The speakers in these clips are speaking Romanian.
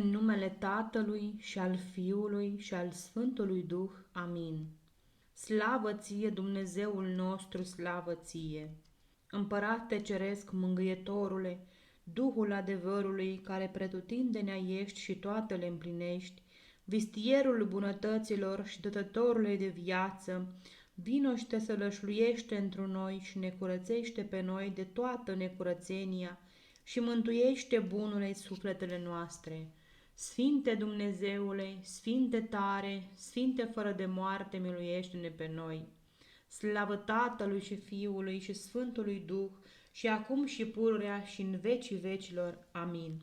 În numele Tatălui și al Fiului și al Sfântului Duh. Amin. Slavă ție, Dumnezeul nostru, slavă ție! Împărate ceresc, mângâietorule, Duhul adevărului, care pretutindenea ești și toate le împlinești, vistierul bunătăților și dătătorule de viață, vino și te sălășluiește întru noi și ne curățește pe noi de toată necurățenia și mântuiește bunule sufletele noastre. Sfinte Dumnezeule, Sfinte tare, Sfinte fără de moarte, miluiește-ne pe noi. Slavă Tatălui și Fiului și Sfântului Duh, și acum și pururea și în vecii vecilor. Amin.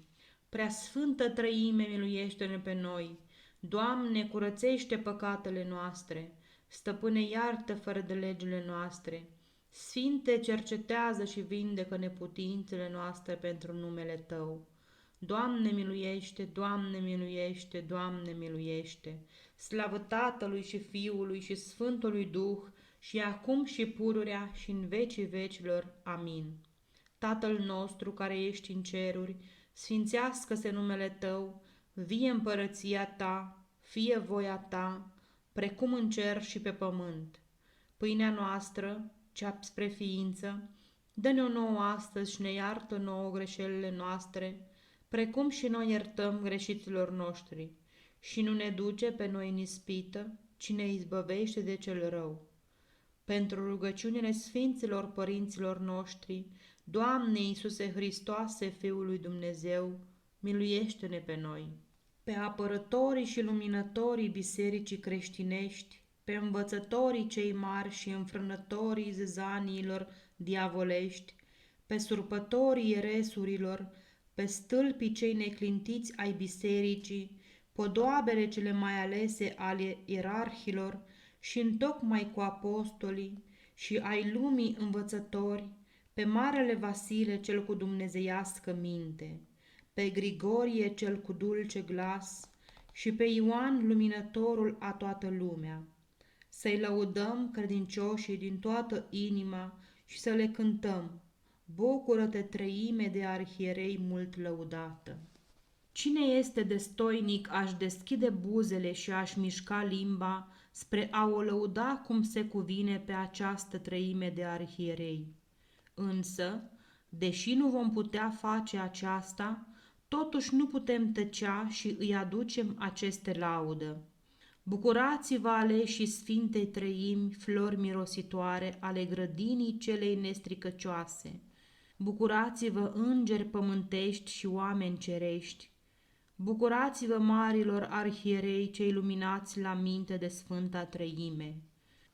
Prea Sfântă Trăime, miluiește-ne pe noi. Doamne, curățește păcatele noastre. Stăpâne, iartă fără de legile noastre. Sfinte, cercetează și vindecă neputințele noastre pentru numele Tău. Doamne miluiește, Doamne miluiește, Doamne miluiește! Slavă Tatălui și Fiului și Sfântului Duh, și acum și pururea și în vecii vecilor. Amin. Tatăl nostru care ești în ceruri, sfințească-se numele Tău, vie împărăția Ta, fie voia Ta, precum în cer și pe pământ. Pâinea noastră, cea spre ființă, dă-ne-o nouă astăzi și ne iartă nouă greșelile noastre, precum și noi iertăm greșiților noștri. Și nu ne duce pe noi în ispită, ci ne izbăvește de cel rău. Pentru rugăciunile Sfinților Părinților noștri, Doamne Iisuse Hristoase, Fiul lui Dumnezeu, miluiește-ne pe noi. Pe apărătorii și luminătorii bisericii creștinești, pe învățătorii cei mari și înfrânătorii zezaniilor diavolești, pe surpătorii eresurilor, pe stâlpii cei neclintiți ai bisericii, podoabele cele mai alese ale ierarhilor și întocmai cu apostolii și ai lumii învățători, pe Marele Vasile cel cu dumnezeiască minte, pe Grigorie cel cu dulce glas și pe Ioan luminătorul a toată lumea. Să-i lăudăm credincioșii din toată inima și să le cântăm: Bucură-te, treime de arhierei mult lăudată! Cine este destoinic a-și deschide buzele și a-și mișca limba spre a o lăuda cum se cuvine pe această treime de arhierei? Însă, deși nu vom putea face aceasta, totuși nu putem tăcea și îi aducem aceste laudă. Bucurați-vă, aleșii Sfintei Treimi, flori mirositoare ale grădinii celei nestricăcioase. Bucurați-vă, îngeri pământești și oameni cerești. Bucurați-vă, marilor arhierei cei luminați la minte de Sfânta Treime.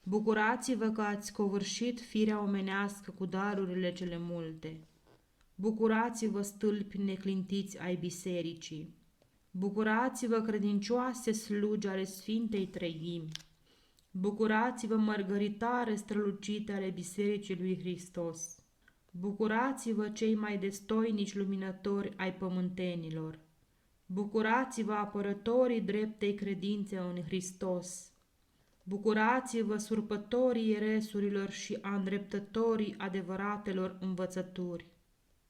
Bucurați-vă că ați covârșit firea omenească cu darurile cele multe. Bucurați-vă, stâlpi neclintiți ai bisericii. Bucurați-vă, credincioase slugi ale Sfintei Treimi. Bucurați-vă, mărgăritare strălucite ale Bisericii lui Hristos. Bucurați-vă, cei mai destoinici luminători ai pământenilor. Bucurați-vă, apărătorii dreptei credințe în Hristos. Bucurați-vă, surpătorii eresurilor și îndreptătorii adevăratelor învățături.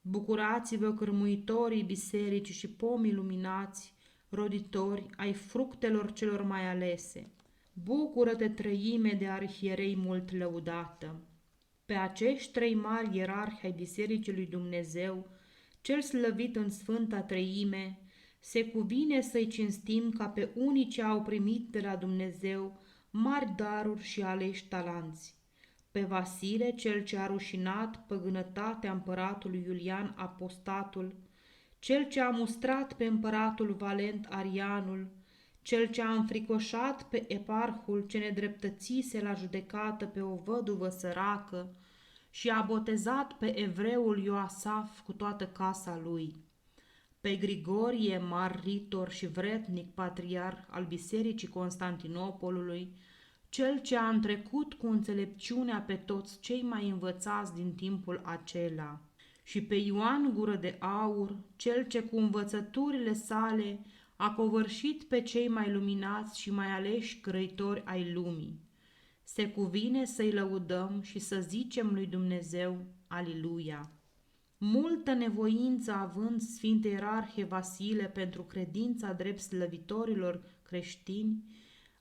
Bucurați-vă, cârmuitorii bisericii și pomii luminați, roditori ai fructelor celor mai alese. Bucură-te, treime de arhierei mult lăudată! Pe acești trei mari ierarhi ai Bisericii lui Dumnezeu, cel slăvit în Sfânta Treime, se cuvine să-i cinstim ca pe unii ce au primit de la Dumnezeu mari daruri și aleși talanți. Pe Vasile, cel ce a rușinat păgânătatea împăratului Iulian Apostatul, cel ce a mustrat pe împăratul Valent Arianul, cel ce a înfricoșat pe eparhul ce nedreptățise la judecată pe o văduvă săracă și a botezat pe evreul Ioasaf cu toată casa lui. Pe Grigorie, marritor și vretnic patriarh al Bisericii Constantinopolului, cel ce a întrecut cu înțelepciunea pe toți cei mai învățați din timpul acela, și pe Ioan Gură de Aur, cel ce cu învățăturile sale a covârșit pe cei mai luminați și mai aleși grăitori ai lumii. Se cuvine să-i lăudăm și să zicem lui Dumnezeu, Aliluia! multă nevoință având Sfinte Ierarhie Vasile pentru credința drept slăvitorilor creștini,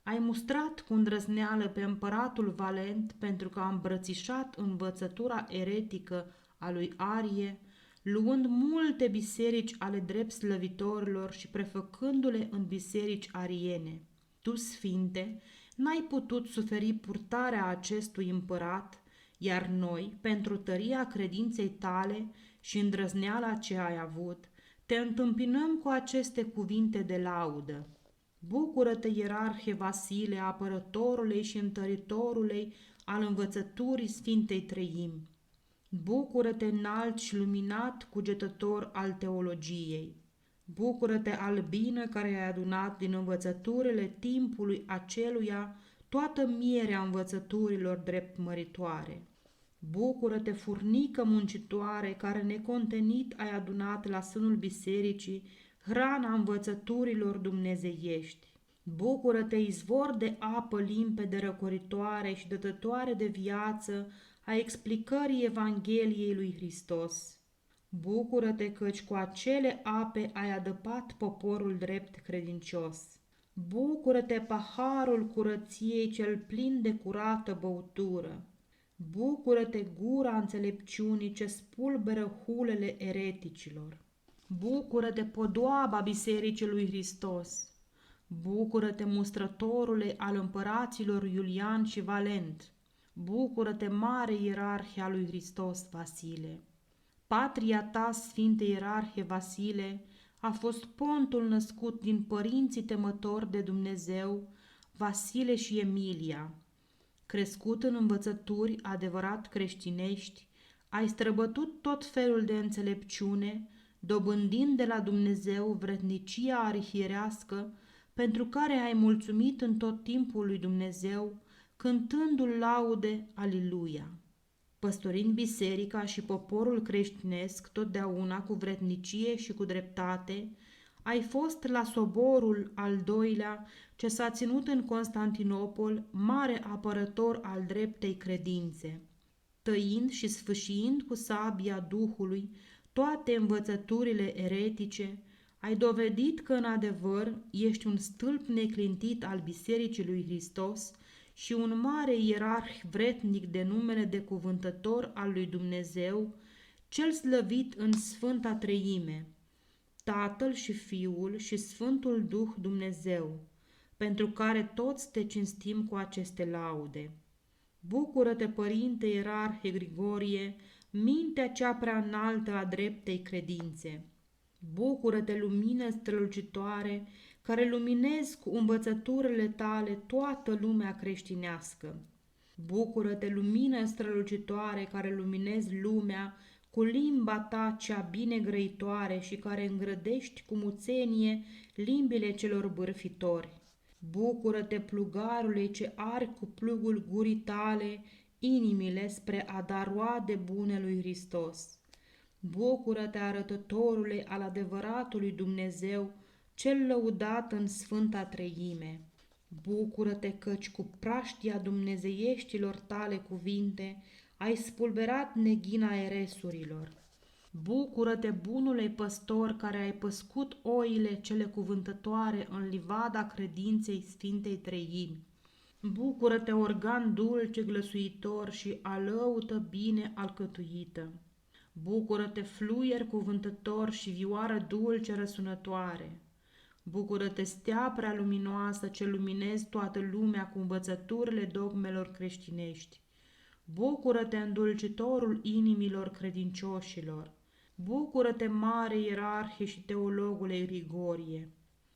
ai mustrat cu îndrăzneală pe împăratul Valent pentru că a îmbrățișat învățătura eretică a lui Arie, luând multe biserici ale drept slăvitorilor și prefăcându-le în biserici ariene. Tu, Sfinte, n-ai putut suferi purtarea acestui împărat, iar noi, pentru tăria credinței tale și îndrăzneala ce ai avut, te întâmpinăm cu aceste cuvinte de laudă. Bucură-te, Ierarhe Vasile, apărătorului și întăritorului al învățăturii Sfintei Treimi. Bucură-te, înalt și luminat cugetător al teologiei. Bucură-te, albină, care ai adunat din învățăturile timpului aceluia toată mierea învățăturilor drept măritoare. Bucură-te, furnică muncitoare, care necontenit ai adunat la sânul bisericii hrana învățăturilor dumnezeiești. Bucură-te, izvor de apă limpede răcoritoare și dătătoare de viață a explicării Evangheliei lui Hristos. Bucură-te, căci cu acele ape ai adăpat poporul drept credincios. Bucură-te, paharul curăției cel plin de curată băutură. Bucură-te, gura înțelepciunii ce spulberă hulele ereticilor. Bucură-te, podoaba Bisericii lui Hristos. Bucură-te, mustrătorule al împăraților Iulian și Valent. Bucură-te, mare ierarhie a lui Hristos, Vasile. Patria ta, Sfinte Ierarhie Vasile, a fost Pontul născut din părinții temători de Dumnezeu, Vasile și Emilia. Crescut în învățături adevărat creștinești, ai străbătut tot felul de înțelepciune, dobândind de la Dumnezeu vrednicia arhierească, pentru care ai mulțumit în tot timpul lui Dumnezeu, cântându-l laude, Aliluia. Păstorind biserica și poporul creștinesc totdeauna cu vrednicie și cu dreptate, ai fost la soborul al doilea ce s-a ținut în Constantinopol, mare apărător al dreptei credințe. Tăind și sfâșiind cu sabia Duhului toate învățăturile eretice, ai dovedit că în adevăr ești un stâlp neclintit al Bisericii lui Hristos și un mare ierarh vretnic de numele de cuvântător al lui Dumnezeu, cel slăvit în Sfânta Treime, Tatăl și Fiul și Sfântul Duh Dumnezeu, pentru care toți te cinstim cu aceste laude. Bucură-te, Părinte Ierarhe Grigorie, mintea cea prea înaltă a dreptei credințe. Bucură-te, lumină strălucitoare, care luminezi cu învățăturile tale toată lumea creștinească. Bucură-te, lumină strălucitoare, care luminezi lumea cu limba ta cea bine grăitoare și care îngrădești cu muțenie limbile celor bârfitori. Bucură-te, plugarule, ce ari cu plugul gurii tale inimile spre a da roade bune lui Hristos. Bucură-te, arătătorule al adevăratului Dumnezeu, cel lăudat în Sfânta Treime. Bucură-te, căci cu praștia dumnezeieștilor tale cuvinte ai spulberat neghina eresurilor. Bucură-te, bunule păstor, care ai păscut oile cele cuvântătoare în livada credinței Sfintei Treimi. Bucură-te, organ dulce glăsuitor și alăută bine alcătuită. Bucură-te, fluier cuvântător și vioară dulce răsunătoare. Bucură-te, stea prea luminoasă ce luminezi toată lumea cu învățăturile dogmelor creștinești. Bucură-te, îndulcitorul inimilor credincioșilor. Bucură-te, mare ierarhie și teologule Grigorie.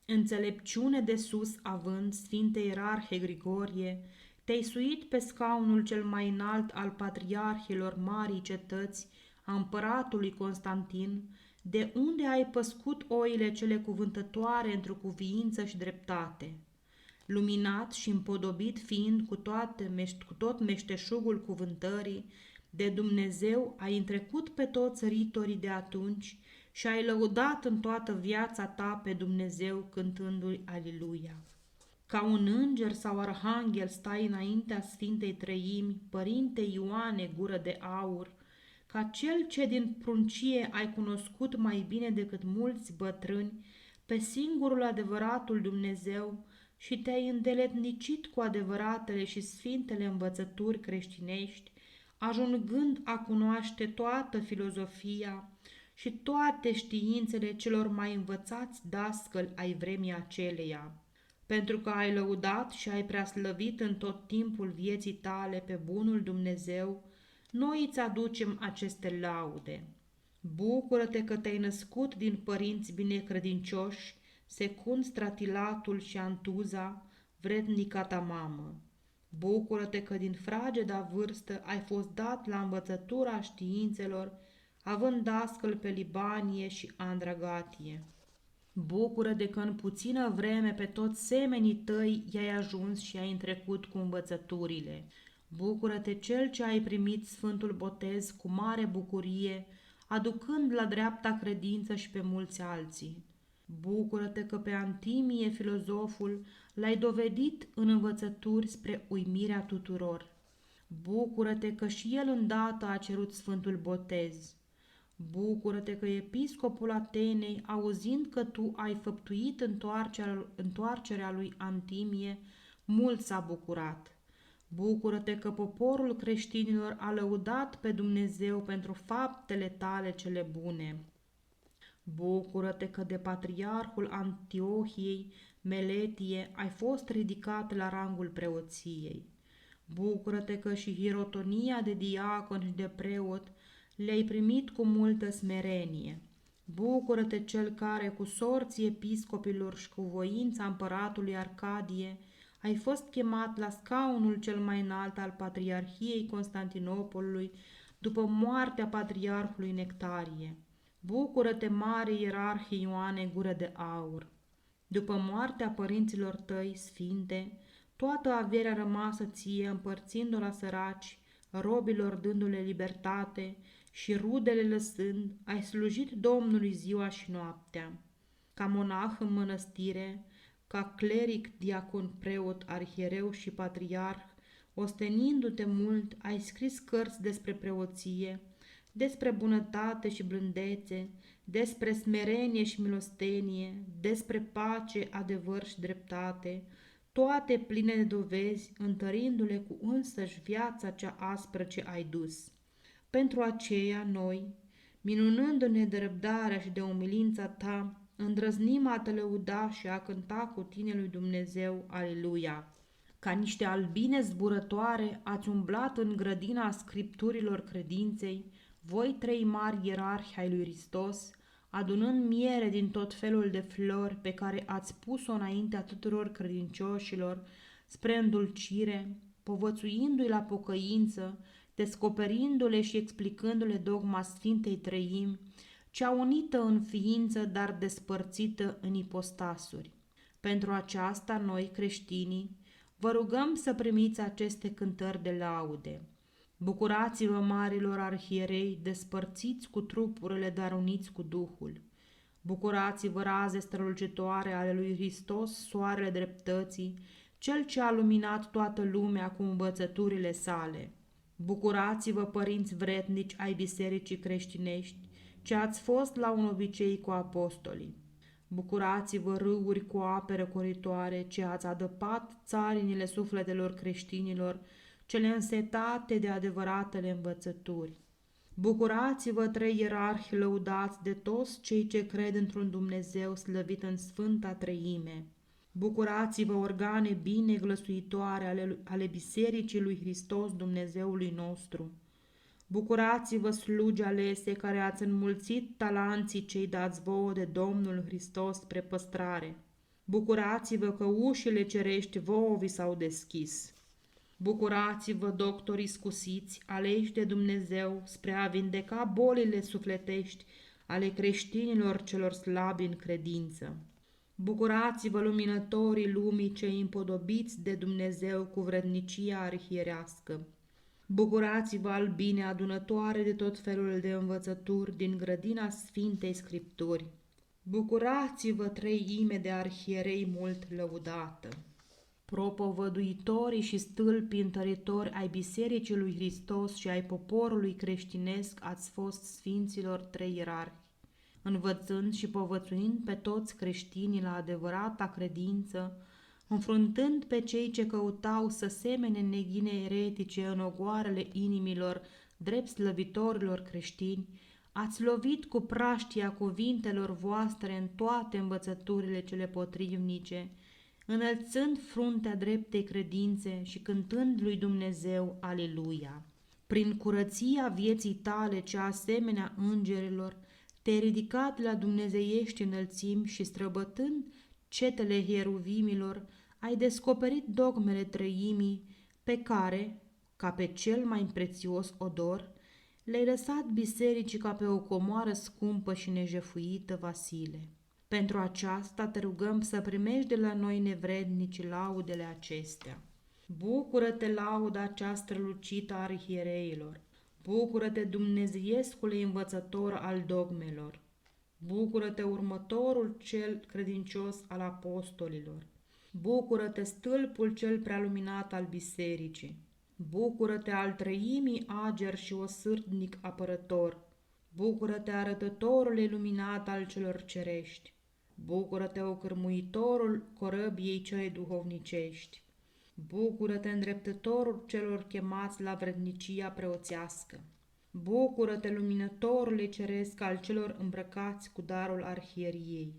Înțelepciune de sus având, Sfinte Ierarhe Grigorie, te-ai suit pe scaunul cel mai înalt al patriarhilor marii cetăți, a împăratului Constantin, de unde ai păscut oile cele cuvântătoare într-o cuviință și dreptate. Luminat și împodobit fiind cu tot meșteșugul cuvântării, de Dumnezeu ai întrecut pe toți ritorii de atunci și ai lăudat în toată viața ta pe Dumnezeu cântându-i Aliluia. Ca un înger sau arhanghel stai înaintea Sfintei Treimi, Părinte Ioane, gură de aur, ca cel ce din pruncie ai cunoscut mai bine decât mulți bătrâni pe singurul adevăratul Dumnezeu și te-ai îndeletnicit cu adevăratele și sfintele învățături creștinești, ajungând a cunoaște toată filozofia și toate științele celor mai învățați dascăli ai vremii aceleia, pentru că ai lăudat și ai preaslăvit în tot timpul vieții tale pe bunul Dumnezeu, noi îți aducem aceste laude. Bucură-te că te-ai născut din părinți binecredincioși, secund Stratilatul și Antuza, vrednica ta mamă. Bucură-te că din frageda vârstă ai fost dat la învățătura științelor, având dascăl pe Libanie și Andragatie. Bucură-te că în puțină vreme pe toți semenii tăi i-ai ajuns și ai întrecut cu învățăturile. Bucură-te cel ce ai primit Sfântul Botez cu mare bucurie, aducând la dreapta credință și pe mulți alții. Bucură-te că pe Antimie, filozoful, l-ai dovedit în învățături spre uimirea tuturor. Bucură-te că și el îndată a cerut Sfântul Botez. Bucură-te că episcopul Atenei, auzind că tu ai făptuit întoarcerea lui Antimie, mult s-a bucurat. Bucură-te că poporul creștinilor a lăudat pe Dumnezeu pentru faptele tale cele bune. Bucură-te că de patriarhul Antiohiei, Meletie, ai fost ridicat la rangul preoției. Bucură-te că și hirotonia de diacon și de preot le-ai primit cu multă smerenie. Bucură-te cel care, cu sorții episcopilor și cu voința împăratului Arcadie, ai fost chemat la scaunul cel mai înalt al Patriarhiei Constantinopolului după moartea patriarhului Nectarie. Bucură-te, mare ierarhie Ioane Gură de Aur! După moartea părinților tăi sfinte, toată averea rămasă ție, împărțind-o la săraci, robilor dându-le libertate și rudele lăsând, ai slujit Domnului ziua și noaptea. Ca monah în mănăstire, ca cleric, diacon, preot, arhiereu și patriarh, ostenindu-te mult, ai scris cărți despre preoție, despre bunătate și blândețe, despre smerenie și milostenie, despre pace, adevăr și dreptate, toate pline de dovezi, întărindu-le cu însăși viața cea aspră ce ai dus. Pentru aceea noi, minunându-ne de răbdarea și de umilința ta, îndrăznim a te lăuda și a cânta cu tine lui Dumnezeu, aleluia! Ca niște albine zburătoare ați umblat în grădina scripturilor credinței, voi trei mari ierarhi ai lui Hristos, adunând miere din tot felul de flori pe care ați pus-o înaintea tuturor credincioșilor spre îndulcire, povățuindu-i la pocăință, descoperindu-le și explicându-le dogma Sfintei Treimi, cea unită în ființă, dar despărțită în ipostasuri. Pentru aceasta noi, creștinii, vă rugăm să primiți aceste cântări de laude. Bucurați-vă, marilor arhierei, despărțiți cu trupurile, dar uniți cu Duhul. Bucurați-vă, raze strălucitoare ale lui Hristos, soarele dreptății, cel ce a luminat toată lumea cu învățăturile sale. Bucurați-vă, părinți vrednici ai bisericii creștinești, ce ați fost la un obicei cu apostolii. Bucurați-vă, râuri cu ape răcoritoare, ce ați adăpat țarinile sufletelor creștinilor, cele însetate de adevăratele învățături. Bucurați-vă, trei ierarhi lăudați de toți cei ce cred într-un Dumnezeu slăvit în Sfânta Treime. Bucurați-vă, organe bine glăsuitoare ale Bisericii lui Hristos, Dumnezeului nostru. Bucurați-vă, slugi alese, care ați înmulțit talanții cei dați vouă de Domnul Hristos spre păstrare. Bucurați-vă că ușile cerești vouă vi s-au deschis. Bucurați-vă, doctorii scusiți, aleși de Dumnezeu, spre a vindeca bolile sufletești ale creștinilor celor slabi în credință. Bucurați-vă, luminătorii lumii cei împodobiți de Dumnezeu cu vrednicia arhierească. Bucurați-vă, albine adunătoare de tot felul de învățături din grădina Sfintei Scripturi. Bucurați-vă, treime de arhierei mult lăudată. propovăduitorii și stâlpii întăritori ai Bisericii lui Hristos și ai poporului creștinesc ați fost sfinților trei ierarhi, învățând și povățuind pe toți creștinii la adevărata credință, înfruntând pe cei ce căutau să semene neghine eretice în ogoarele inimilor drept slăvitorilor creștini, ați lovit cu praștia cuvintelor voastre în toate învățăturile cele potrivnice, înălțând fruntea dreptei credințe și cântând lui Dumnezeu, Aleluia. Prin curăția vieții tale, cea asemenea îngerilor, te-ai ridicat la dumnezeiești înălțimi și străbătând cetele hieruvimilor, ai descoperit dogmele trăimii pe care, ca pe cel mai prețios odor, le-ai lăsat bisericii ca pe o comoară scumpă și nejefuită, Vasile. Pentru aceasta te rugăm să primești de la noi nevrednici laudele acestea. Bucură-te, lauda cea strălucită a arhiereilor! Bucură-te, dumnezeiescule învățător al dogmelor! Bucură-te, următorul cel credincios al apostolilor! Bucură-te, stâlpul cel prealuminat al bisericii! Bucură-te, al trăimii ager și osârdnic apărător! Bucură-te, arătătorul luminat al celor cerești! Bucură-te, ocârmuitorul corăbiei celei duhovnicești! Bucură-te, îndreptătorul celor chemați la vrednicia preoțească! Bucură-te, luminătorule ceresc al celor îmbrăcați cu darul arhieriei!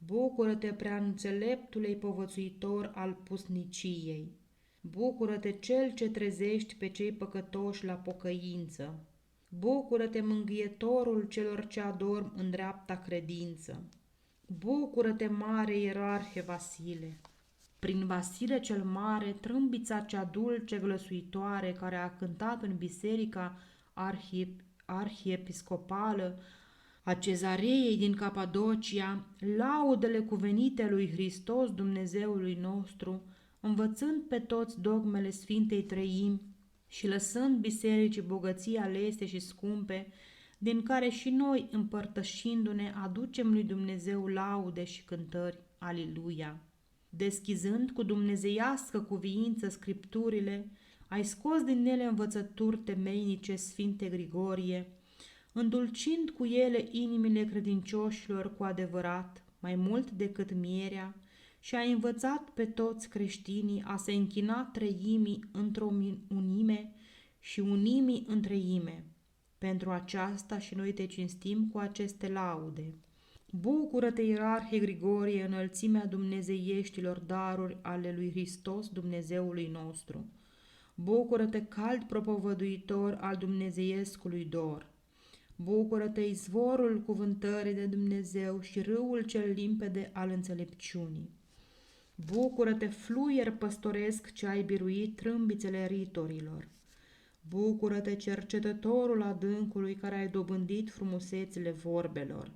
Bucură-te, prea înțeleptule povățuitor al pusniciei! Bucură-te, cel ce trezești pe cei păcătoși la pocăință! Bucură-te, mângâietorul celor ce adorm în dreapta credință! Bucură-te, mare ierarhe Vasile! Prin Vasile cel Mare, trâmbița cea dulce glăsuitoare care a cântat în biserica arhiepiscopală a Cezareei din Capadocia, laudele cuvenite lui Hristos Dumnezeului nostru, învățând pe toți dogmele Sfintei Treimi și lăsând bisericii bogății alese și scumpe, din care și noi, împărtășindu-ne, aducem lui Dumnezeu laude și cântări. Aleluia! Deschizând cu dumnezeiască cuviință scripturile, ai scos din ele învățături temeinice, Sfinte Grigorie, îndulcind cu ele inimile credincioșilor cu adevărat, mai mult decât mierea, și ai învățat pe toți creștinii a se închina treimii într-o unime și unimii în treime. Pentru aceasta și noi te cinstim cu aceste laude. Bucură-te, ierarhie Grigorie, înălțimea dumnezeieștilor daruri ale lui Hristos, Dumnezeului nostru. Bucură-te, cald propovăduitor al dumnezeiescului dor. Bucură-te, izvorul cuvântării de Dumnezeu și râul cel limpede al înțelepciunii. Bucură-te, fluier păstoresc ce ai biruit trâmbițele ritorilor. Bucură-te, cercetătorul adâncului care ai dobândit frumusețile vorbelor.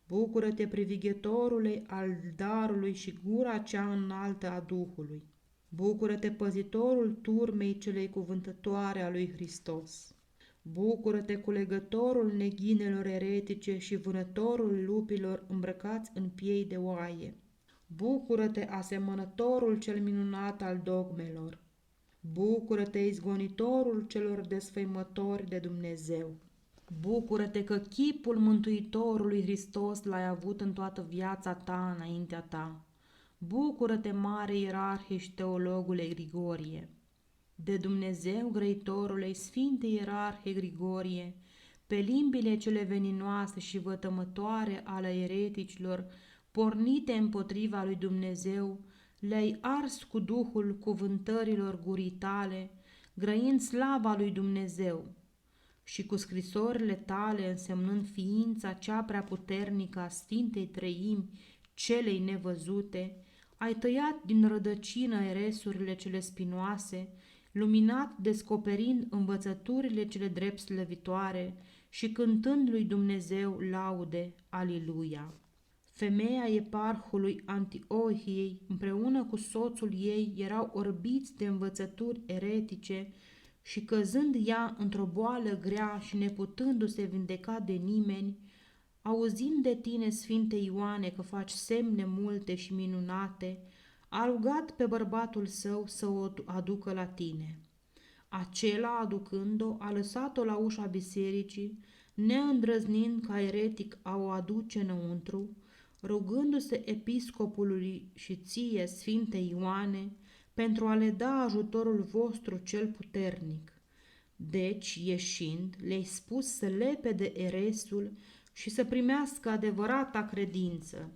Bucură-te, privighetorule al darului și gura cea înaltă a Duhului. Bucură-te, păzitorul turmei celei cuvântătoare a lui Hristos. Bucură-te, culegătorul neghinelor eretice și vânătorul lupilor îmbrăcați în piei de oaie. Bucură-te, asemănătorul cel minunat al dogmelor. Bucură-te, izgonitorul celor desfăimători de Dumnezeu. Bucură-te că chipul Mântuitorului Hristos l-ai avut în toată viața ta înaintea ta. Bucură-te, mare ierarhie și teologule Grigorie. De Dumnezeu, grăitorule, Sfinte ierarhie Grigorie, pe limbile cele veninoase și vătămătoare ale ereticilor, pornite împotriva lui Dumnezeu, le-ai ars cu duhul cuvântărilor gurii tale, grăind slava lui Dumnezeu, și cu scrisorile tale, însemnând ființa cea prea puternică a Sfintei Treimi, celei nevăzute, ai tăiat din rădăcină eresurile cele spinoase, luminat descoperind învățăturile cele drept slăvitoare și cântând lui Dumnezeu laude. Aliluia! Femeia eparhului Antiohiei, împreună cu soțul ei, erau orbiți de învățături eretice și căzând ea într-o boală grea și neputându-se vindeca de nimeni, auzind de tine, Sfinte Ioane, că faci semne multe și minunate, a rugat pe bărbatul său să o aducă la tine. Acela, aducând-o, a lăsat-o la ușa bisericii, neîndrăznind ca eretic a o aduce înăuntru, rugându-se episcopului și ție, Sfinte Ioane, pentru a le da ajutorul vostru cel puternic. Deci, ieșind, le-ai spus să lepede eresul și să primească adevărata credință,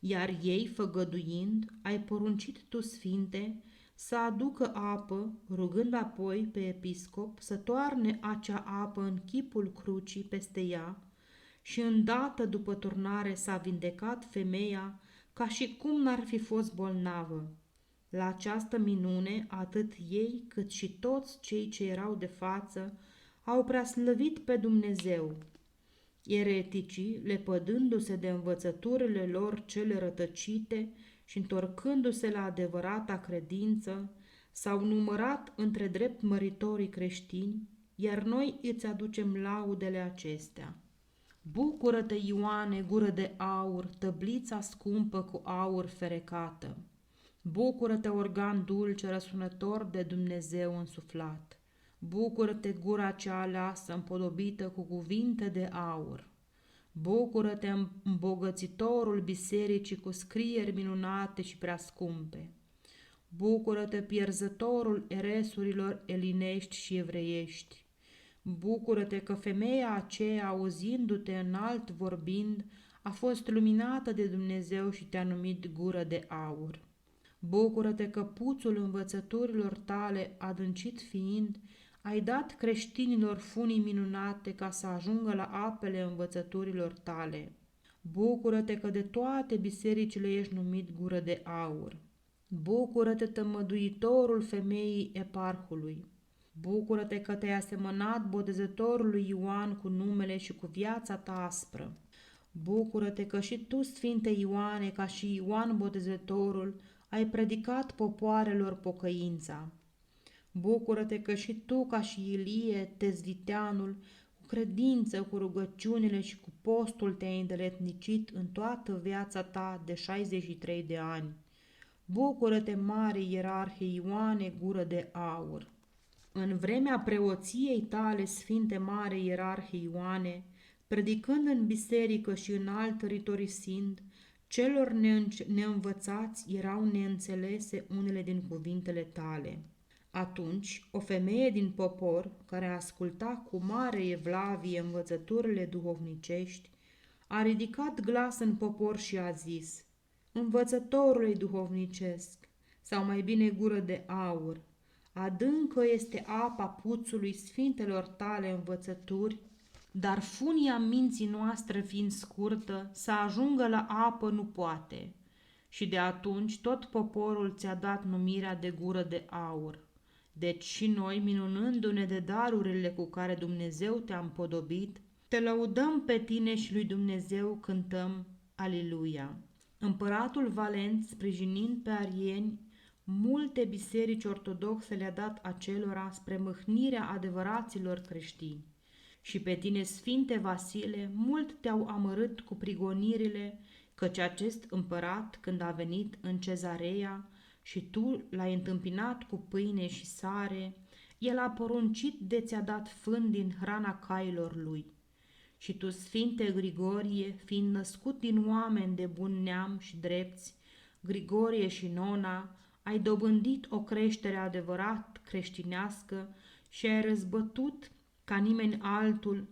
iar ei, făgăduind, ai poruncit tu, Sfinte, să aducă apă, rugând apoi pe episcop să toarne acea apă în chipul crucii peste ea, și îndată după turnare s-a vindecat femeia ca și cum n-ar fi fost bolnavă. La această minune, atât ei cât și toți cei ce erau de față au preaslăvit pe Dumnezeu. Ereticii, lepădându-se de învățăturile lor cele rătăcite și întorcându-se la adevărata credință, s-au numărat între drept măritorii creștini, iar noi îți aducem laudele acestea. Bucură-te, Ioane, gură de aur, tăblița scumpă cu aur ferecată! Bucură-te, organ dulce, răsunător de Dumnezeu însuflat! Bucură-te, gura cea aleasă, împodobită cu cuvinte de aur! Bucură-te, îmbogățitorul bisericii cu scrieri minunate și prea scumpe! Bucură-te, pierzătorul eresurilor elinești și evreiești! Bucură-te că femeia aceea, auzindu-te înalt vorbind, a fost luminată de Dumnezeu și te-a numit gură de aur! Bucură-te că puțul învățăturilor tale, adâncit fiind, ai dat creștinilor funii minunate ca să ajungă la apele învățăturilor tale. Bucură-te că de toate bisericile ești numit gură de aur. Bucură-te, tămăduitorul femeii eparhului. Bucură-te că te-ai asemănat botezătorului Ioan cu numele și cu viața ta aspră. Bucură-te că și tu, Sfinte Ioane, ca și Ioan Botezătorul, ai predicat popoarelor pocăința. Bucură-te că și tu, ca și Ilie, Tezviteanul, cu credință, cu rugăciunile și cu postul te-ai îndeletnicit în toată viața ta de 63 de ani. Bucură-te, mare ierarhie Ioane, gură de aur! În vremea preoției tale, Sfinte mare ierarhie Ioane, predicând în biserică și în alt ritorisind, celor neînvățați erau neînțelese unele din cuvintele tale. Atunci, o femeie din popor, care asculta cu mare evlavie învățăturile duhovnicești, a ridicat glas în popor și a zis: Învățătorule duhovnicesc, sau mai bine gură de aur, adâncă este apa puțului sfintelor tale învățături, dar funia minții noastre fiind scurtă, să ajungă la apă nu poate. Și de atunci tot poporul ți-a dat numirea de gură de aur. Deci și noi, minunându-ne de darurile cu care Dumnezeu te-a împodobit, te lăudăm pe tine și lui Dumnezeu cântăm Aliluia. Împăratul Valent, sprijinind pe arieni, multe biserici ortodoxe le-a dat acelora spre mâhnirea adevăraților creștini. Și pe tine, Sfinte Vasile, mult te-au amărât cu prigonirile, căci acest împărat, când a venit în Cezarea și tu l-ai întâmpinat cu pâine și sare, el a poruncit de ți-a dat fân din hrana cailor lui. Și tu, Sfinte Grigorie, fiind născut din oameni de bun neam și drepți, Grigorie și Nona, ai dobândit o creștere adevărat creștinească și ai răzbătut ca nimeni altul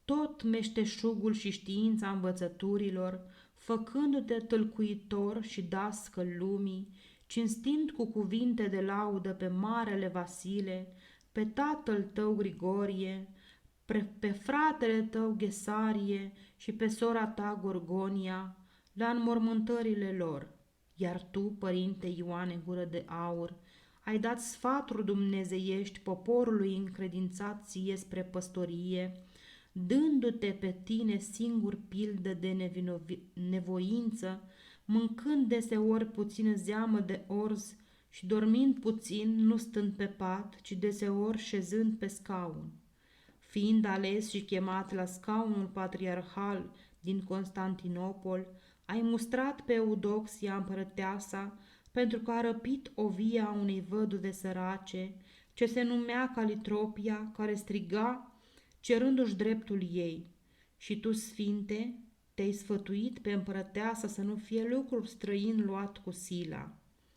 tot meșteșugul și știința învățăturilor, făcându-te tâlcuitor și dascăl lumii, cinstind cu cuvinte de laudă pe Marele Vasile, pe tatăl tău Grigorie, pe fratele tău Ghesarie și pe sora ta Gorgonia, la înmormântările lor. Iar tu, Părinte Ioane Gură de Aur, ai dat sfaturi dumnezeiești poporului încredințat ție spre păstorie, dându-te pe tine singur pildă de nevoință, mâncând deseori puțină zeamă de orz și dormind puțin, nu stând pe pat, ci deseori șezând pe scaun. Fiind ales și chemat la scaunul patriarhal din Constantinopol, ai mustrat pe Eudoxia împărăteasa, pentru că a răpit ovia unei văduve sărace, ce se numea Calitropia, care striga, cerându-și dreptul ei. Și tu, Sfinte, te-ai sfătuit pe împărăteasă să nu fie lucruri străin luat cu sila,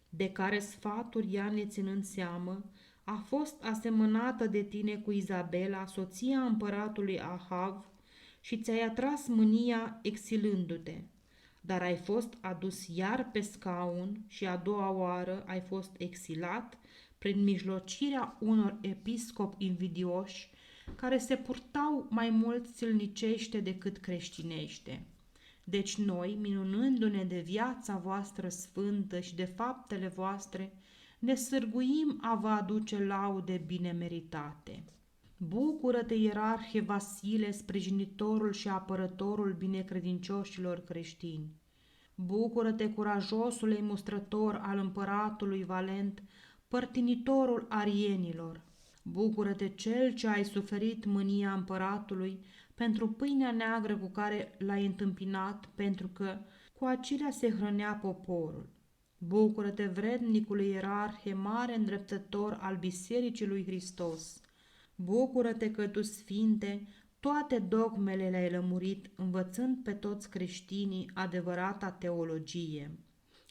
de care sfaturi ea neținând seamă, a fost asemănată de tine cu Izabela, soția împăratului Ahav, și ți-ai atras mânia exilându-te. Dar ai fost adus iar pe scaun și a doua oară ai fost exilat prin mijlocirea unor episcopi invidioși care se purtau mai mult silnicește decât creștinește. Deci noi, minunându-ne de viața voastră sfântă și de faptele voastre, ne sârguim a vă aduce laude bine meritate. Bucură-te, ierarhe Vasile, sprijinitorul și apărătorul binecredincioșilor creștini. Bucură-te, curajosule mustrător al împăratului Valent, părtinitorul arienilor. Bucură-te, cel ce ai suferit mânia împăratului pentru pâinea neagră cu care l-ai întâmpinat, pentru că cu acelea se hrănea poporul. Bucură-te, vrednicule ierarhe, mare îndreptător al Bisericii lui Hristos. Bucură-te că tu, Sfinte, toate dogmele le-ai lămurit, învățând pe toți creștinii adevărata teologie.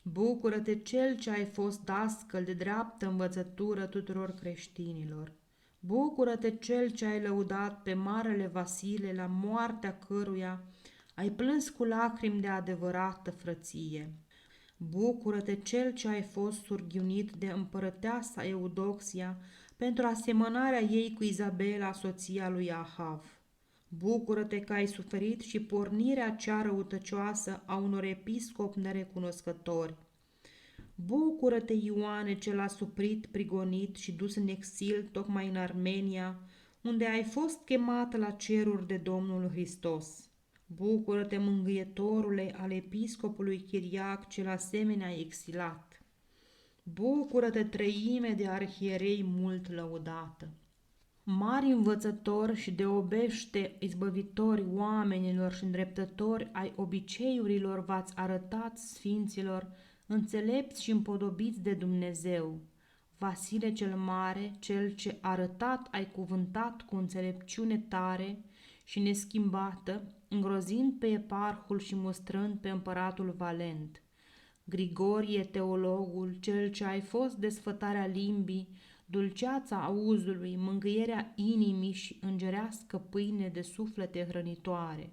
Bucură-te, cel ce ai fost dascăl de dreaptă învățătură tuturor creștinilor. Bucură-te, cel ce ai lăudat pe Marele Vasile, la moartea căruia ai plâns cu lacrimi de adevărată frăție. Bucură-te, cel ce ai fost surghiunit de împărăteasa Eudoxia pentru asemănarea ei cu Izabela, soția lui Ahav. Bucură-te că ai suferit și pornirea cea răutăcioasă a unor episcopi nerecunoscători. Bucură-te, Ioane, cel asuprit, prigonit și dus în exil tocmai în Armenia, unde ai fost chemat la ceruri de Domnul Hristos. Bucură-te, mângâietorule al episcopului Chiriac, cel asemenea exilat. Bucură-te, treime de arhierei mult lăudată. Mari învățători și de obește izbăvitori oamenilor și îndreptători ai obiceiurilor v-ați arătat sfinților, înțelepți și împodobiți de Dumnezeu. Vasile cel Mare, cel ce arătat ai cuvântat cu înțelepciune tare și neschimbată, îngrozind pe eparhul și mustrând pe împăratul Valent. Grigorie, teologul, cel ce ai fost desfătarea limbii, dulceața auzului, mângâierea inimii și îngerească pâine de suflete hrănitoare.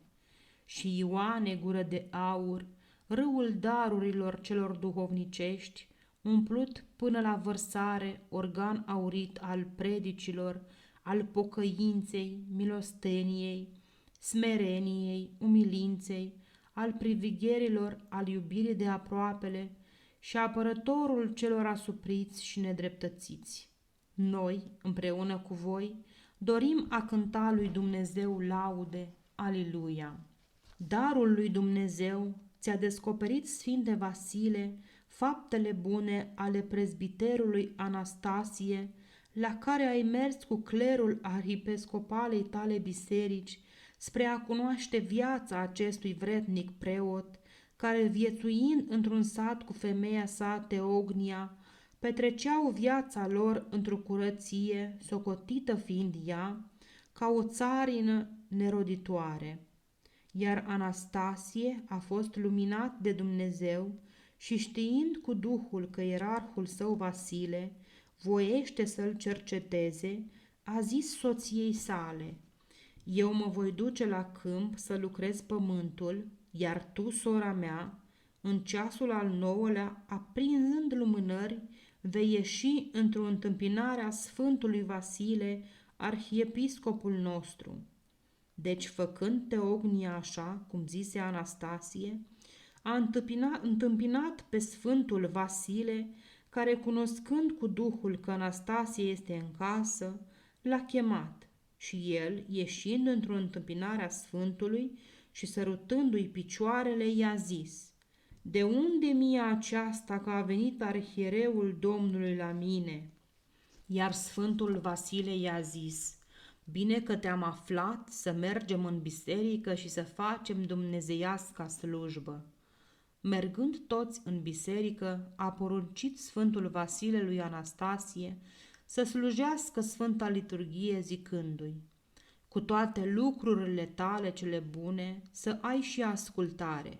Și Ioane, gură de aur, râul darurilor celor duhovnicești, umplut până la vărsare, organ aurit al predicilor, al pocăinței, milosteniei, smereniei, umilinței, al privigherilor, al iubirii de aproapele și apărătorul celor asupriți și nedreptățiți. Noi, împreună cu voi, dorim a cânta lui Dumnezeu laude, Aliluia! Darul lui Dumnezeu ți-a descoperit, Sfinte Vasile, faptele bune ale prezbiterului Anastasie, la care ai mers cu clerul arhiepiscopalei tale biserici spre a cunoaște viața acestui vrednic preot, care, viețuind într-un sat cu femeia sa Teognia, petreceau viața lor într-o curăție, socotită fiind ea, ca o țarină neroditoare. Iar Anastasie a fost luminat de Dumnezeu și, știind cu Duhul că ierarhul său Vasile voiește să-l cerceteze, a zis soției sale: eu mă voi duce la câmp să lucrez pământul, iar tu, sora mea, în ceasul al 9-lea, aprinzând lumânări, vei ieși într-o întâmpinare a Sfântului Vasile, arhiepiscopul nostru. Deci, făcând Teognia așa, cum zise Anastasie, a întâmpinat pe Sfântul Vasile, care, cunoscând cu Duhul că Anastasie este în casă, l-a chemat. Și el, ieșind într-o întâmpinare a Sfântului și sărutându-i picioarele, i-a zis: de unde mie aceasta că a venit arhiereul Domnului la mine? Iar Sfântul Vasile i-a zis: bine că te-am aflat să mergem în biserică și să facem dumnezeiasca slujbă. Mergând toți în biserică, a poruncit Sfântul Vasile lui Anastasie să slujească Sfânta Liturghie zicându-i: cu toate lucrurile tale cele bune să ai și ascultare.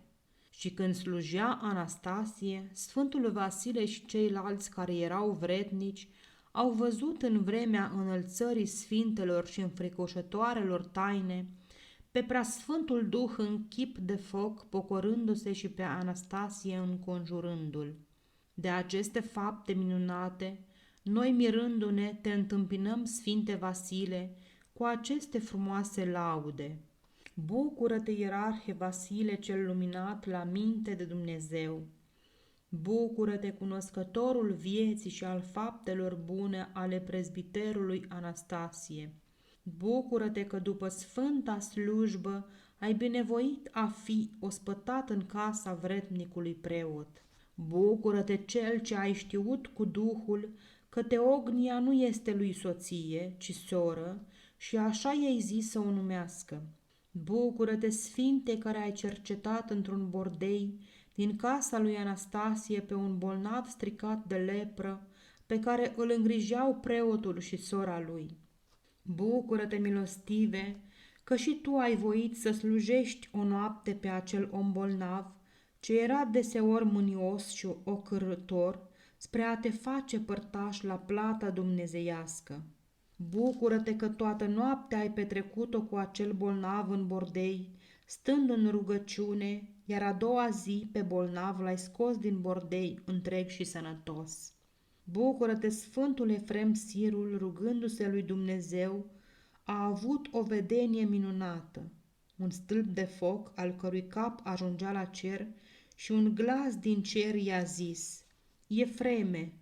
Și când slujea Anastasie, Sfântul Vasile și ceilalți care erau vrednici au văzut în vremea înălțării sfintelor și înfricoșătoarelor taine pe preasfântul Duh în chip de foc, pocorându-se și pe Anastasie înconjurându-l. De aceste fapte minunate, noi mirându-ne te întâmpinăm, Sfinte Vasile, cu aceste frumoase laude. Bucură-te, ierarhe Vasile cel luminat la minte de Dumnezeu! Bucură-te, cunoscătorul vieții și al faptelor bune ale prezbiterului Anastasie! Bucură-te că după sfânta slujbă ai binevoit a fi ospătat în casa vrednicului preot. Bucură-te, cel ce ai știut cu Duhul că Teognia nu este lui soție, ci soră, și așa i-ai zis să o numească. Bucură-te, Sfinte, care ai cercetat într-un bordei din casa lui Anastasie pe un bolnav stricat de lepră, pe care îl îngrijeau preotul și sora lui. Bucură-te, milostive, că și tu ai voit să slujești o noapte pe acel om bolnav, ce era deseori mânios și ocârător, spre a te face părtaș la plata dumnezeiască. Bucură-te că toată noaptea ai petrecut-o cu acel bolnav în bordei, stând în rugăciune, iar a doua zi pe bolnav l-ai scos din bordei întreg și sănătos. Bucură-te, Sfântul Efrem Sirul, rugându-se lui Dumnezeu, a avut o vedenie minunată, un stâlp de foc al cărui cap ajungea la cer și un glas din cer i-a zis: Efreme,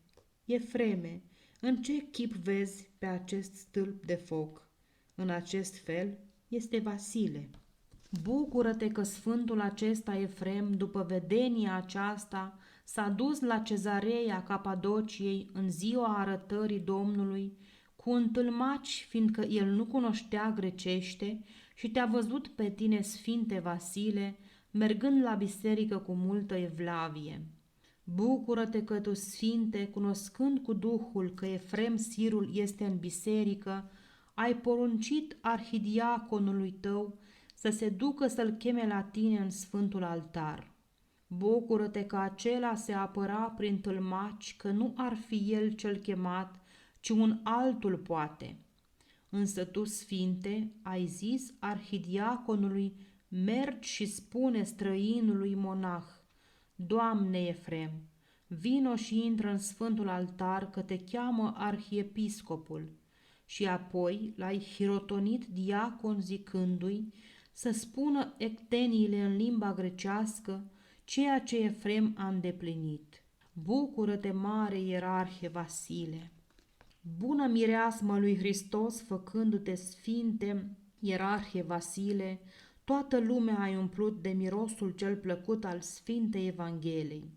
Efreme, în ce chip vezi pe acest stâlp de foc? În acest fel este Vasile. Bucură-te că sfântul acesta Efrem, după vedenia aceasta, s-a dus la Cezarea Capadociei în ziua arătării Domnului cu un tâlmaci, fiindcă el nu cunoștea grecește, și te-a văzut pe tine, Sfinte Vasile, mergând la biserică cu multă evlavie. Bucură-te că tu, Sfinte, cunoscând cu Duhul că Efrem Sirul este în biserică, ai poruncit arhidiaconului tău să se ducă să-l cheme la tine în sfântul altar. Bucură-te că acela se apăra prin tâlmaci că nu ar fi el cel chemat, ci un altul poate. Însă tu, Sfinte, ai zis arhidiaconului: mergi și spune străinului monah: Doamne Efrem, vino și intră în sfântul altar că te cheamă arhiepiscopul. Și apoi l-ai hirotonit diacon zicându-i să spună ecteniile în limba grecească, ceea ce Efrem a îndeplinit. Bucură-te, mare ierarhe Vasile! Bună mireasmă lui Hristos, făcându-te, Sfinte ierarhe Vasile, toată lumea ai umplut de mirosul cel plăcut al Sfintei Evangheliei.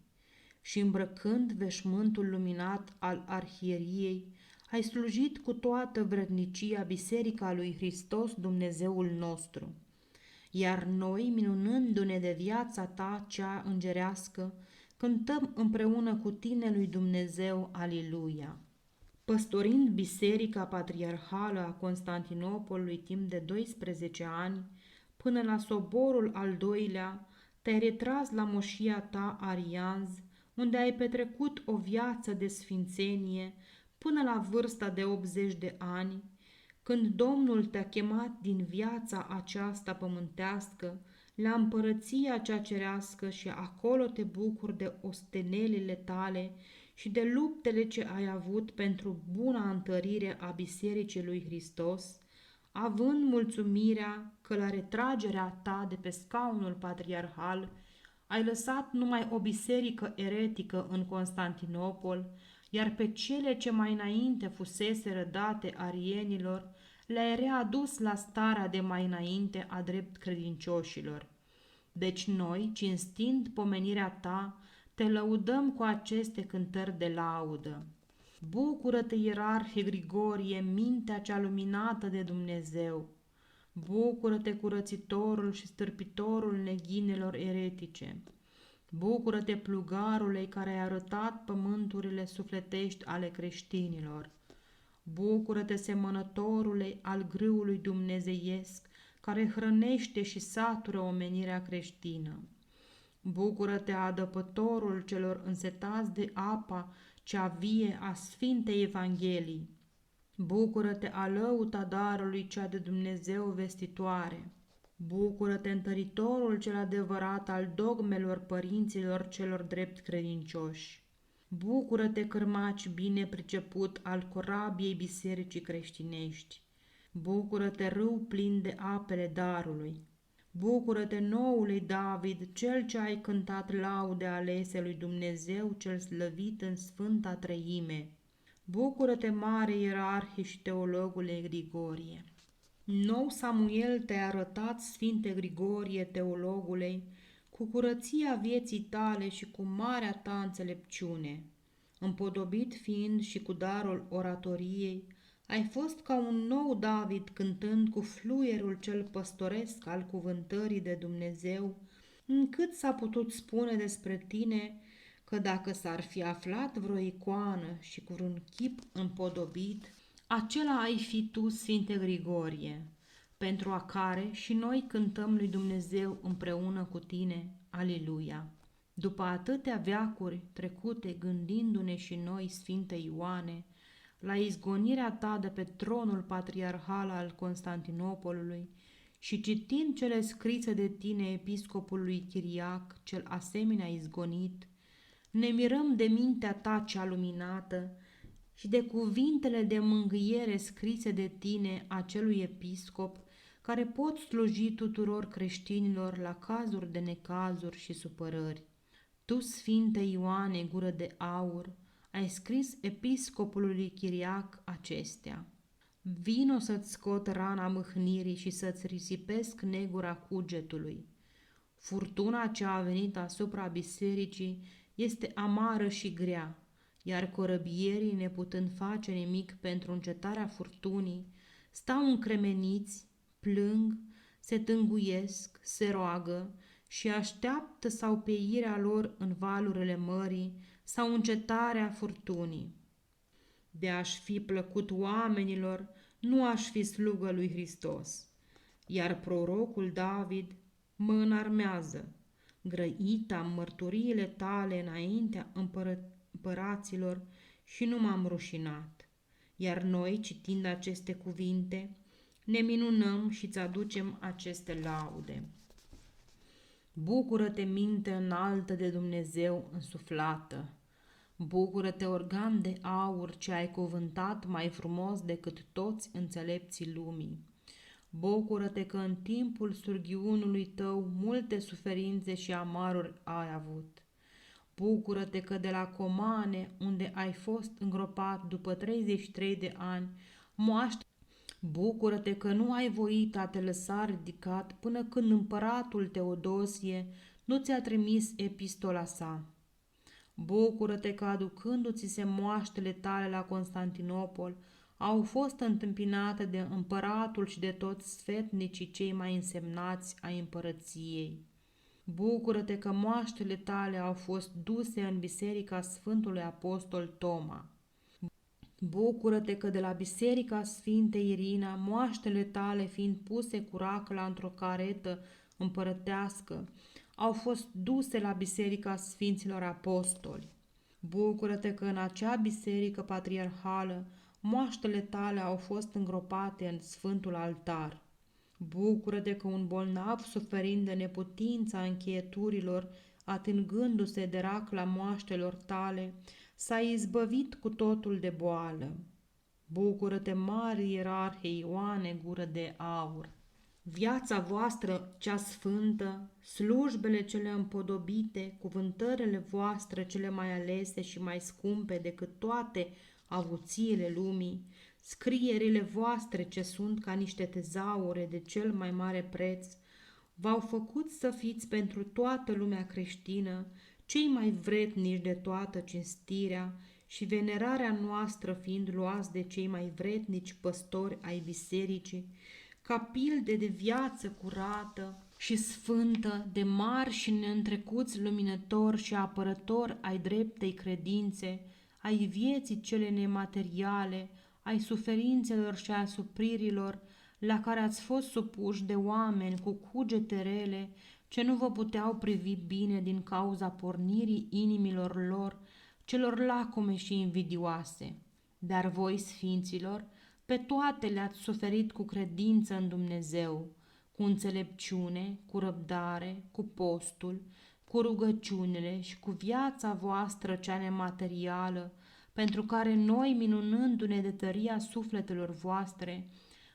Și îmbrăcând veșmântul luminat al arhieriei, ai slujit cu toată vrednicia Biserica lui Hristos Dumnezeul nostru. Iar noi, minunându-ne de viața ta cea îngerească, cântăm împreună cu tine lui Dumnezeu, Aliluia. Păstorind Biserica Patriarhală a Constantinopolului timp de 12 ani, până la soborul al doilea, te-ai retras la moșia ta Arianz, unde ai petrecut o viață de sfințenie până la vârsta de 80 de ani, când Domnul te-a chemat din viața aceasta pământească la împărăția cea cerească și acolo te bucuri de ostenelile tale și de luptele ce ai avut pentru buna întărire a Bisericii lui Hristos, având mulțumirea că la retragerea ta de pe scaunul patriarhal ai lăsat numai o biserică eretică în Constantinopol, iar pe cele ce mai înainte fuseseră date arienilor, le-ai readus la starea de mai înainte a drept credincioșilor. Deci noi, cinstind pomenirea ta, te lăudăm cu aceste cântări de laudă. Bucură-te, ierarhe Grigorie, mintea cea luminată de Dumnezeu! Bucură-te, curățitorul și stârpitorul neghinelor eretice! Bucură-te, plugarule, care ai arătat pământurile sufletești ale creștinilor. Bucură-te, semănătorule al grâului dumnezeiesc, care hrănește și satură omenirea creștină. Bucură-te, adăpătorul celor însetați de apa cea vie a Sfintei Evangelii. Bucură-te, alăuta darului cea de Dumnezeu vestitoare. Bucură-te, întăritorul cel adevărat al dogmelor părinților celor drept credincioși. Bucură-te, cârmaci bine priceput al corabiei bisericii creștinești. Bucură-te, râu plin de apele darului. Bucură-te, noului David, cel ce ai cântat laude alese lui Dumnezeu cel slăvit în Sfânta Treime. Bucură-te, mare ierarhie și teologule Grigorie. Nou Samuel te-a arătat, Sfinte Grigorie, teologule, cu curăția vieții tale și cu marea ta înțelepciune. Împodobit fiind și cu darul oratoriei, ai fost ca un nou David cântând cu fluierul cel păstoresc al cuvântării de Dumnezeu, încât s-a putut spune despre tine că dacă s-ar fi aflat vreo icoană și cu vreun chip împodobit, acela ai fi tu, Sfinte Grigorie, pentru a care și noi cântăm lui Dumnezeu împreună cu tine. Aleluia! După atâtea veacuri trecute gândindu-ne și noi, Sfinte Ioane, la izgonirea ta de pe tronul patriarhal al Constantinopolului și citind cele scrise de tine episcopului Chiriac, cel asemenea izgonit, ne mirăm de mintea ta cea luminată și de cuvintele de mângâiere scrise de tine acelui episcop, care pot sluji tuturor creștinilor la cazuri de necazuri și supărări. Tu, Sfinte Ioane, gură de aur, ai scris episcopului Chiriac acestea. Vino să-ți scot rana mâhnirii și să-ți risipesc negura cugetului. Furtuna ce a venit asupra bisericii este amară și grea, iar corăbierii, neputând face nimic pentru încetarea furtunii, stau încremeniți, plâng, se tânguiesc, se roagă și așteaptă sau peirea lor în valurile mării sau încetarea furtunii. De aș fi plăcut oamenilor, nu aș fi slugă lui Hristos. Iar prorocul David mă înarmează, grăit am mărturiile tale înaintea împăraților și nu m-am rușinat. Iar noi, citind aceste cuvinte, ne minunăm și îți aducem aceste laude. Bucură-te, minte înaltă de Dumnezeu însuflată! Bucură-te, organ de aur ce ai cuvântat mai frumos decât toți înțelepții lumii! Bucură-te că în timpul surghiunului tău multe suferințe și amaruri ai avut! Bucură-te că de la Comane, unde ai fost îngropat după 33 de ani, moaște. Bucură-te că nu ai voit a te lăsa ridicat până când împăratul Teodosie nu ți-a trimis epistola sa. Bucură-te că aducându-ți se moaștele tale la Constantinopol, au fost întâmpinate de împăratul și de toți sfetnicii cei mai însemnați ai împărăției. Bucură-te că moaștele tale au fost duse în biserica Sfântului Apostol Toma. Bucură-te că de la biserica Sfintei Irina, moaștele tale fiind puse cu racla într-o caretă împărătească, au fost duse la biserica Sfinților Apostoli. Bucură-te că în acea biserică patriarhală moaștele tale au fost îngropate în Sfântul Altar. Bucură-te că un bolnav suferind de neputința încheieturilor, atingându-se de racla moaștelor tale, s-a izbăvit cu totul de boală. Bucură-te, mare ierarhie Ioane, gură de aur! Viața voastră cea sfântă, slujbele cele împodobite, cuvântările voastre cele mai alese și mai scumpe decât toate avuțiile lumii, scrierile voastre ce sunt ca niște tezaure de cel mai mare preț, v-au făcut să fiți pentru toată lumea creștină cei mai vretnici de toată cinstirea și venerarea noastră fiind luați de cei mai vretnici păstori ai bisericii, ca pilde de viață curată și sfântă, de mari și neîntrecuți luminător și apărător ai dreptei credințe, ai vieții cele nemateriale, ai suferințelor și a supririlor, la care ați fost supuși de oameni cu cugete rele, ce nu vă puteau privi bine din cauza pornirii inimilor lor, celor lacome și invidioase. Dar voi, sfinților, pe toate le-ați suferit cu credință în Dumnezeu, cu înțelepciune, cu răbdare, cu postul, cu rugăciunile și cu viața voastră cea nematerială, pentru care noi, minunându-ne de tăria sufletelor voastre,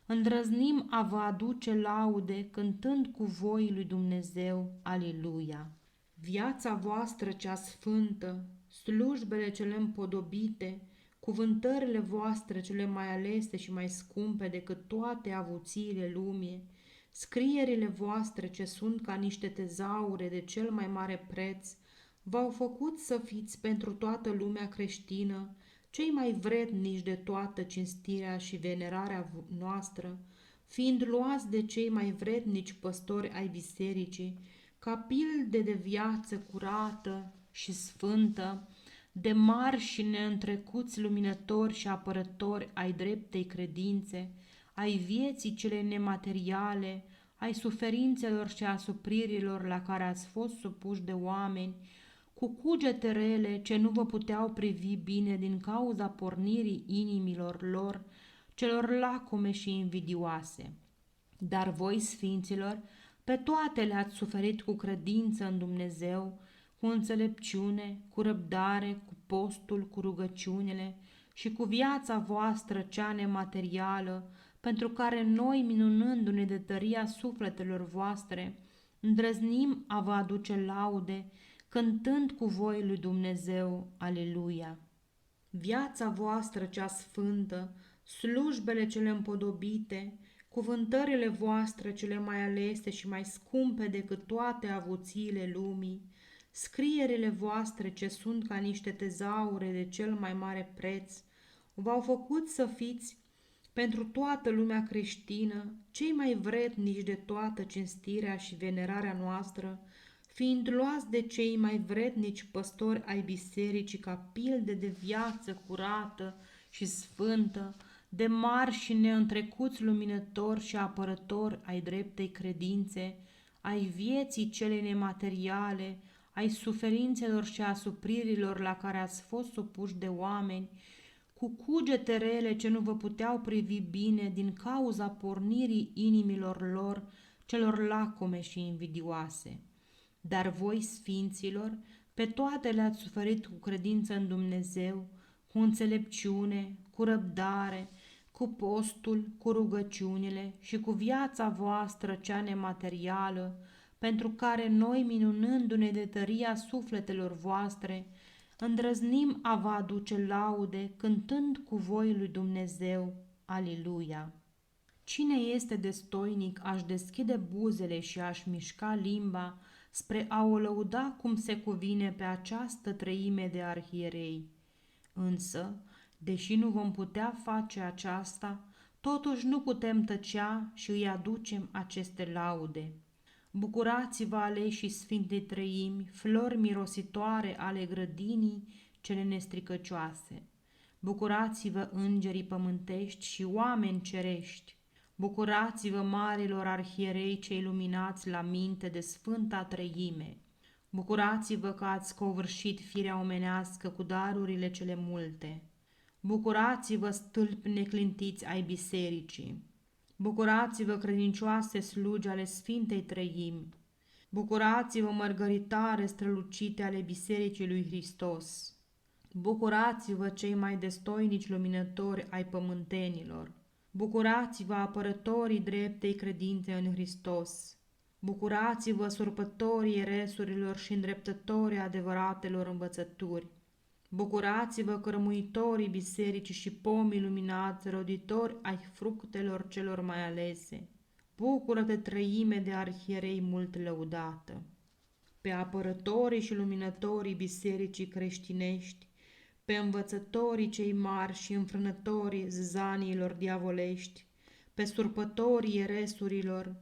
îndrăznim a vă aduce laude cântând cu voi lui Dumnezeu. Aleluia! Viața voastră cea sfântă, slujbele cele împodobite, cuvântările voastre cele mai alese și mai scumpe decât toate avuțiile lumii, scrierile voastre ce sunt ca niște tezaure de cel mai mare preț, v-au făcut să fiți pentru toată lumea creștină cei mai vrednici de toată cinstirea și venerarea noastră, fiind luați de cei mai vrednici păstori ai bisericii, ca pilde de viață curată și sfântă, de mari și neîntrecuți luminători și apărători ai dreptei credințe, ai vieții cele nemateriale, ai suferințelor și a supririlor la care ați fost supuși de oameni, cu cugete rele ce nu vă puteau privi bine din cauza pornirii inimilor lor, celor lacome și invidioase. Dar voi, sfinților, pe toate le-ați suferit cu credință în Dumnezeu, cu înțelepciune, cu răbdare, cu postul, cu rugăciunile și cu viața voastră cea nematerială, pentru care noi, minunându-ne de tăria sufletelor voastre, îndrăznim a vă aduce laude, cântând cu voi lui Dumnezeu. Aleluia! Viața voastră cea sfântă, slujbele cele împodobite, cuvântările voastre cele mai alese și mai scumpe decât toate avuțiile lumii, scrierile voastre ce sunt ca niște tezaure de cel mai mare preț, v-au făcut să fiți pentru toată lumea creștină cei mai vrednici de toată cinstirea și venerarea noastră, fiind luați de cei mai vrednici păstori ai bisericii ca pilde de viață curată și sfântă, de mari și neîntrecuți luminători și apărători ai dreptei credințe, ai vieții cele nemateriale, ai suferințelor și a supririlor la care ați fost supuși de oameni, cu cugete rele ce nu vă puteau privi bine din cauza pornirii inimilor lor, celor lacome și invidioase. Dar voi, sfinților, pe toate le-ați suferit cu credință în Dumnezeu, cu înțelepciune, cu răbdare, cu postul, cu rugăciunile și cu viața voastră cea nematerială, pentru care noi, minunându-ne de tăria sufletelor voastre, îndrăznim a vă aduce laude, cântând cu voi lui Dumnezeu. Aleluia! Cine este destoinic a-și deschide buzele și a-și mișca limba spre a o lăuda cum se cuvine pe această treime de arhierei? Însă, deși nu vom putea face aceasta, totuși nu putem tăcea și îi aducem aceste laude. Bucurați-vă, aleșii Sfintei Treimi, flori mirositoare ale grădinii cele nestricăcioase. Bucurați-vă, îngerii pământești și oameni cerești. Bucurați-vă, marilor arhierei cei luminați la minte de Sfânta Treime. Bucurați-vă că ați covârșit firea omenească cu darurile cele multe. Bucurați-vă, stâlpi neclintiți ai bisericii. Bucurați-vă, credincioase slugi ale Sfintei Treimi. Bucurați-vă, mărgăritare strălucite ale Bisericii lui Hristos. Bucurați-vă, cei mai destoinici luminători ai pământenilor. Bucurați-vă, apărătorii dreptei credințe în Hristos. Bucurați-vă, surpătorii eresurilor și îndreptătorii adevăratelor învățături. Bucurați-vă, cărmuitorii bisericii și pomii luminați, roditori ai fructelor celor mai alese. Bucură-te, treime de arhierei mult lăudată. Pe apărătorii și luminătorii bisericii creștinești, pe învățătorii cei mari și înfrânătorii zaniilor diavolești, pe surpătorii eresurilor,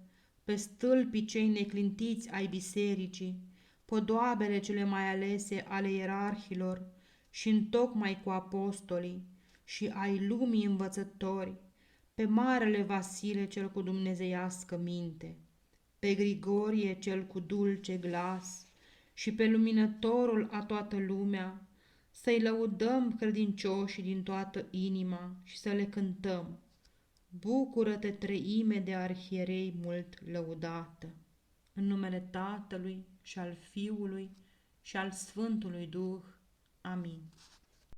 pe stâlpii cei neclintiți ai bisericii, podoabele cele mai alese ale ierarhilor și întocmai cu apostolii și ai lumii învățători, pe Marele Vasile cel cu dumnezeiască minte, pe Grigorie cel cu dulce glas și pe luminătorul a toată lumea, să-i lăudăm credincioșii din toată inima și să le cântăm. Bucură-te, treime de arhierei mult lăudată! În numele Tatălui și al Fiului și al Sfântului Duh. Amin.